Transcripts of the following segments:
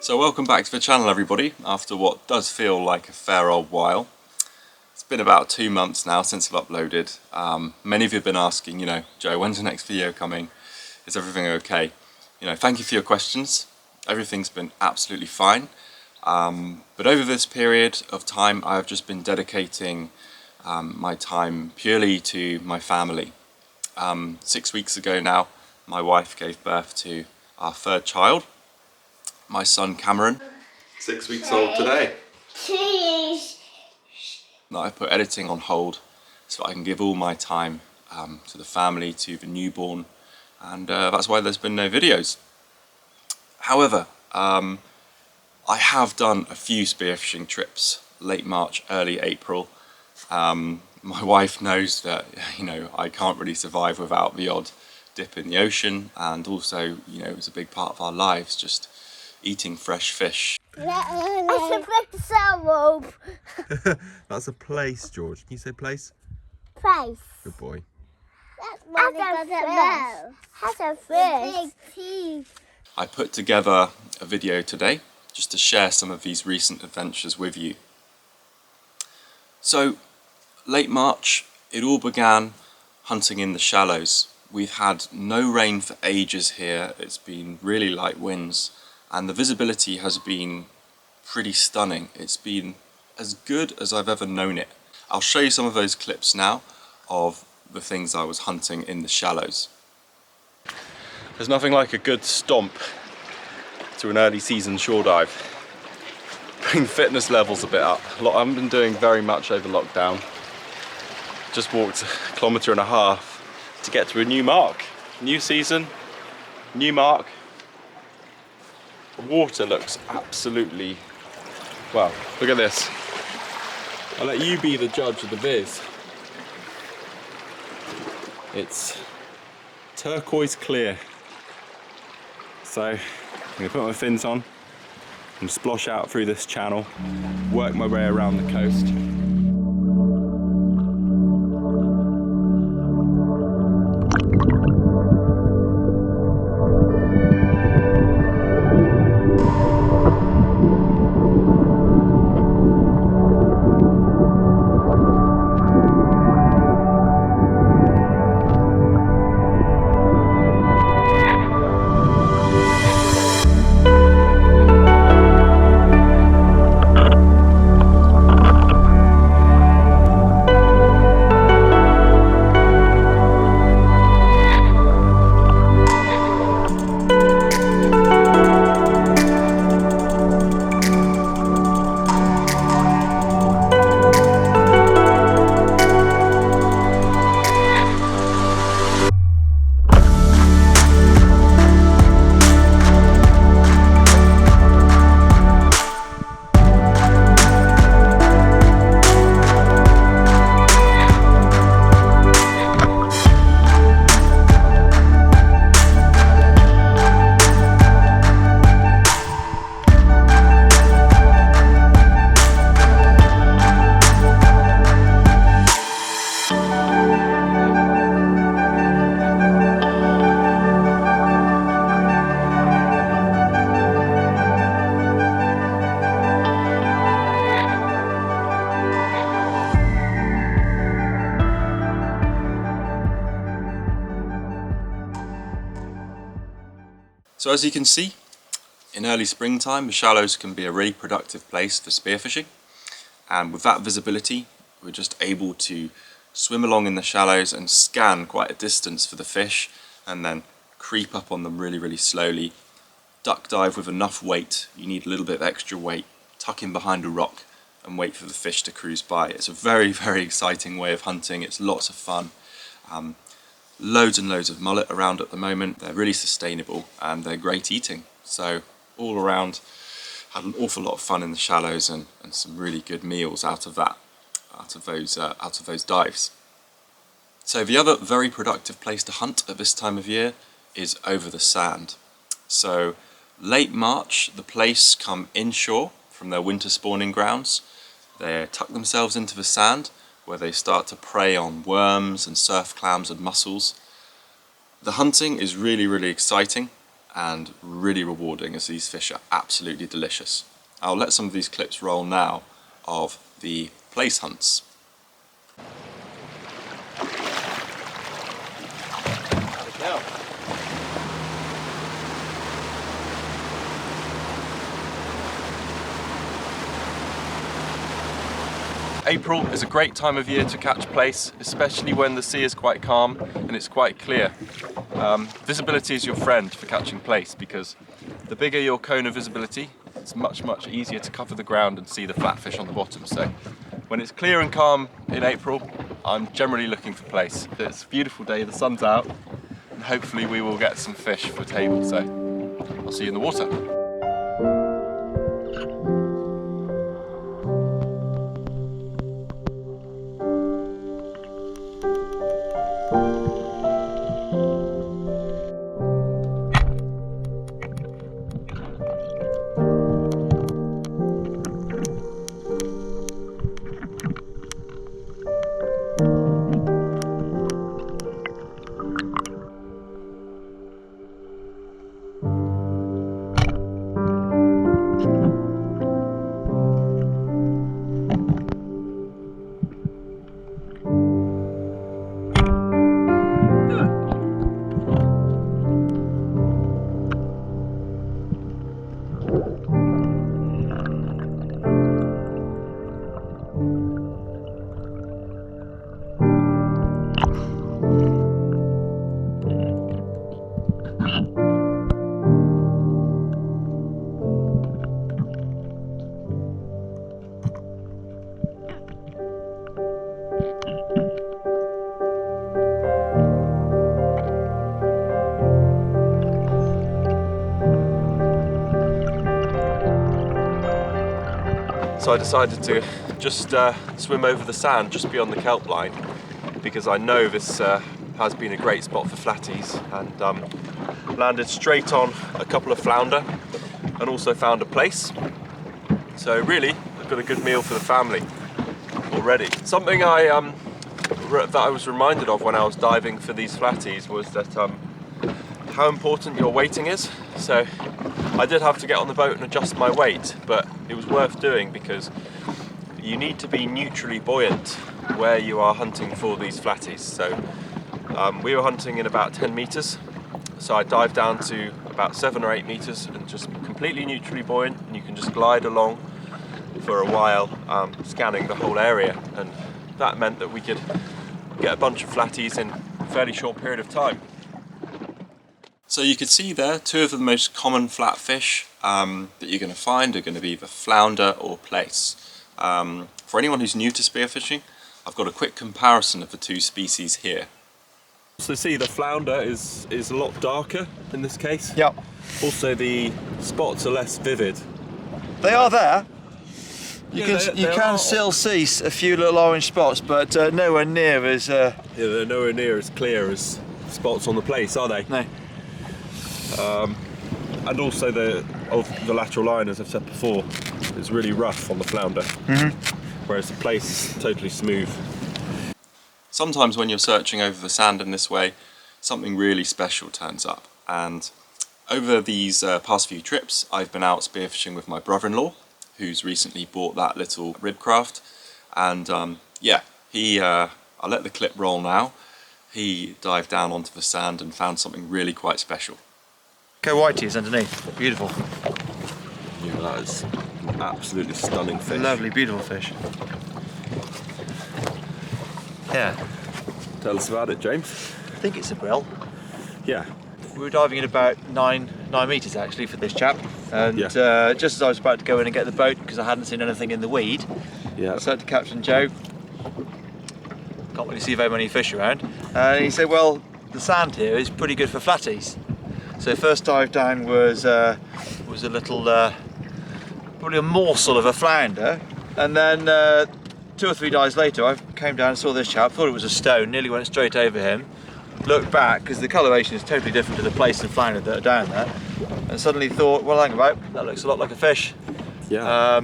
So welcome back to the channel, everybody, after what does feel like a fair old while. It's been about 2 months now since I've uploaded. Many of you have been asking, Joe, when's the next video coming? Is everything okay? Thank you for your questions. Everything's been absolutely fine. But over this period of time, I have just been dedicating my time purely to my family. 6 weeks ago now, my wife gave birth to our third child. My son Cameron, 6 weeks old today. Now I put editing on hold so I can give all my time to the family, to the newborn, and that's why there's been no videos. However, I have done a few spearfishing trips, late March, early April. My wife knows that I can't really survive without the odd dip in the ocean, and also it's a big part of our lives, just eating fresh fish. That's a big rope. That's a place, George. Can you say place? Place. Good boy. That's a fish. Big teeth. I put together a video today just to share some of these recent adventures with you. So, late March, it all began hunting in the shallows. We've had no rain for ages here. It's been really light winds, and the visibility has been pretty stunning. It's been as good as I've ever known it. I'll show you some of those clips now of the things I was hunting in the shallows. There's nothing like a good stomp to an early season shore dive. Bring fitness levels a bit up. I haven't been doing very much over lockdown. Just walked 1.5 kilometers to get to a new mark. New season, new mark. The water looks absolutely, well, look at this. I'll let you be the judge of the viz. It's turquoise clear. So I'm gonna put my fins on and splosh out through this channel, work my way around the coast. So as you can see, in early springtime the shallows can be a really productive place for spearfishing, and with that visibility we're just able to swim along in the shallows and scan quite a distance for the fish and then creep up on them really slowly. Duck dive with enough weight, you need a little bit of extra weight, tuck in behind a rock and wait for the fish to cruise by. It's a very exciting way of hunting, it's lots of fun. Loads and loads of mullet around at the moment, they're really sustainable and they're great eating. So all around, had an awful lot of fun in the shallows and some really good meals out of those dives. So the other very productive place to hunt at this time of year is over the sand. So late March, the place come inshore from their winter spawning grounds. They tuck themselves into the sand where they start to prey on worms and surf clams and mussels. The hunting is really exciting and really rewarding, as these fish are absolutely delicious. I'll let some of these clips roll now of the place hunts. April is a great time of year to catch plaice, especially when the sea is quite calm and it's quite clear. Visibility is your friend for catching plaice, because the bigger your cone of visibility, it's much easier to cover the ground and see the flatfish on the bottom. So when it's clear and calm in April, I'm generally looking for plaice. It's a beautiful day, the sun's out, and hopefully we will get some fish for table. So I'll see you in the water. So I decided to just swim over the sand just beyond the kelp line, because I know this has been a great spot for flatties, and landed straight on a couple of flounder and also found a plaice. So really, I've got a good meal for the family already. Something that I was reminded of when I was diving for these flatties was that how important your weighting is. So I did have to get on the boat and adjust my weight, but it was worth doing because you need to be neutrally buoyant where you are hunting for these flatties. So we were hunting in about 10 meters, so I dived down to about 7 or 8 meters and just completely neutrally buoyant, and you can just glide along for a while, scanning the whole area, and that meant that we could get a bunch of flatties in a fairly short period of time. So you can see there, two of the most common flatfish that you're going to find are going to be either flounder or plaice. For anyone who's new to spearfishing, I've got a quick comparison of the two species here. So see, the flounder is a lot darker in this case. Yep. Also the spots are less vivid. They are there. You Yeah, can still see a few little orange spots, but nowhere near as... Yeah, they're nowhere near as clear as spots on the plaice, are they? No. And also the lateral line, as I've said before, is really rough on the flounder, whereas the plaice is totally smooth. Sometimes when you're searching over the sand in this way, something really special turns up. And over these past few trips, I've been out spearfishing with my brother-in-law, who's recently bought that little rib craft. And yeah, I'll let the clip roll now. He dived down onto the sand and found something really quite special. whiteys underneath. Beautiful. Yeah, that is an absolutely stunning fish. Lovely, beautiful fish. Yeah. Tell us about it, James. I think it's a brill. Yeah. We were diving in about 9 metres actually for this chap, and Yeah. just as I was about to go in and get the boat because I hadn't seen anything in the weed, Yeah. I said to Captain Joe, can't really see very many fish around, and he said, well, the sand here is pretty good for flatties. So first dive down was a little, probably a morsel of a flounder, and then 2 or 3 dives later I came down and saw this chap, thought it was a stone, nearly went straight over him, looked back because the coloration is totally different to the place and flounder that are down there, and suddenly thought, well, hang about, that looks a lot like a fish. Yeah.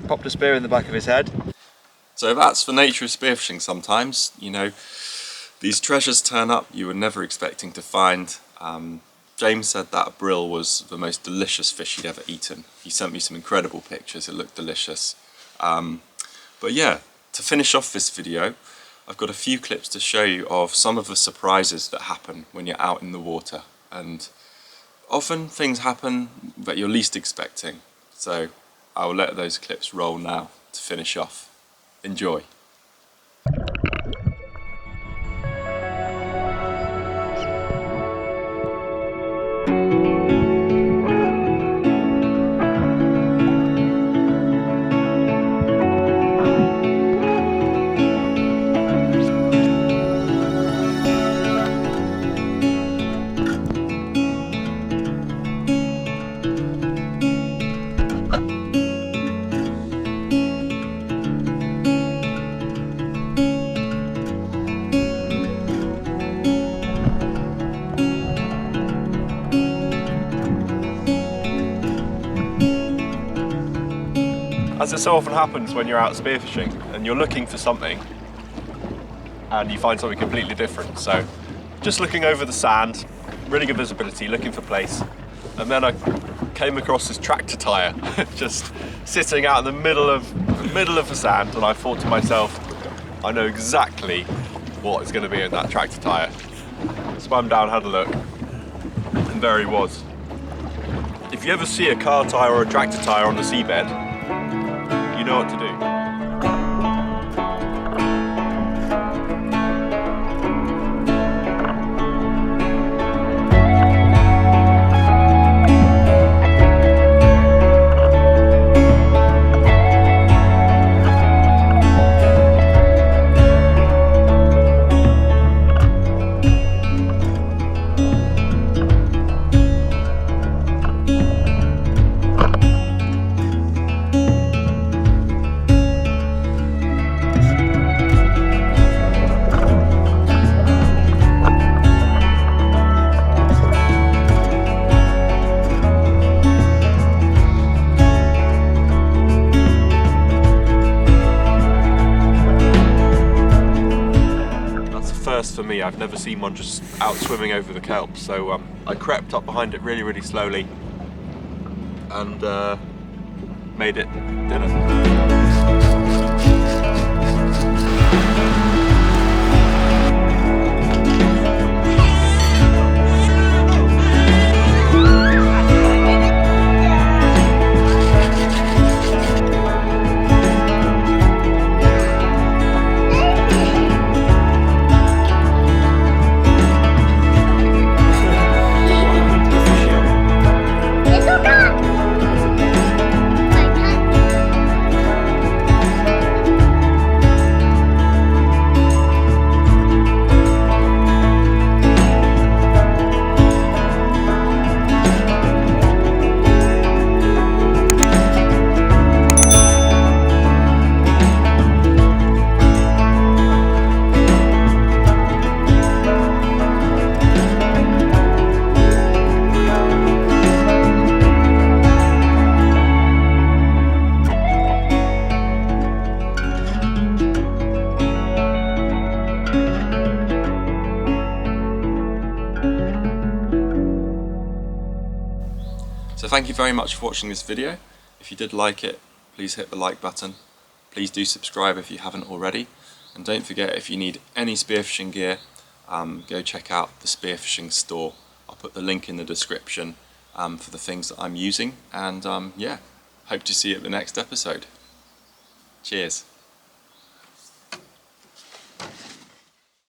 Popped a spear in the back of his head. So that's the nature of spearfishing sometimes, you know, these treasures turn up you were never expecting to find. James said that brill was the most delicious fish he'd ever eaten. He sent me some incredible pictures, it looked delicious. But yeah, to finish off this video, I've got a few clips to show you of some of the surprises that happen when you're out in the water. And often things happen that you're least expecting. So I'll let those clips roll now to finish off. Enjoy. As it so often happens when you're out spearfishing and you're looking for something and you find something completely different. So just looking over the sand, really good visibility, looking for place, and then I came across this tractor tyre just sitting out in the middle of the sand, and I thought to myself, I know exactly what is going to be in that tractor tyre. Swam down, had a look, and there he was. If you ever see a car tyre or a tractor tyre on the seabed, you know what to do. For me, I've never seen one just out swimming over the kelp, so I crept up behind it really slowly and made it dinner. So thank you very much for watching this video. If you did like it, please hit the like button. Please do subscribe if you haven't already. And don't forget, if you need any spearfishing gear, go check out the spearfishing store. I'll put the link in the description. for the things that I'm using, and yeah, hope to see you at the next episode. Cheers.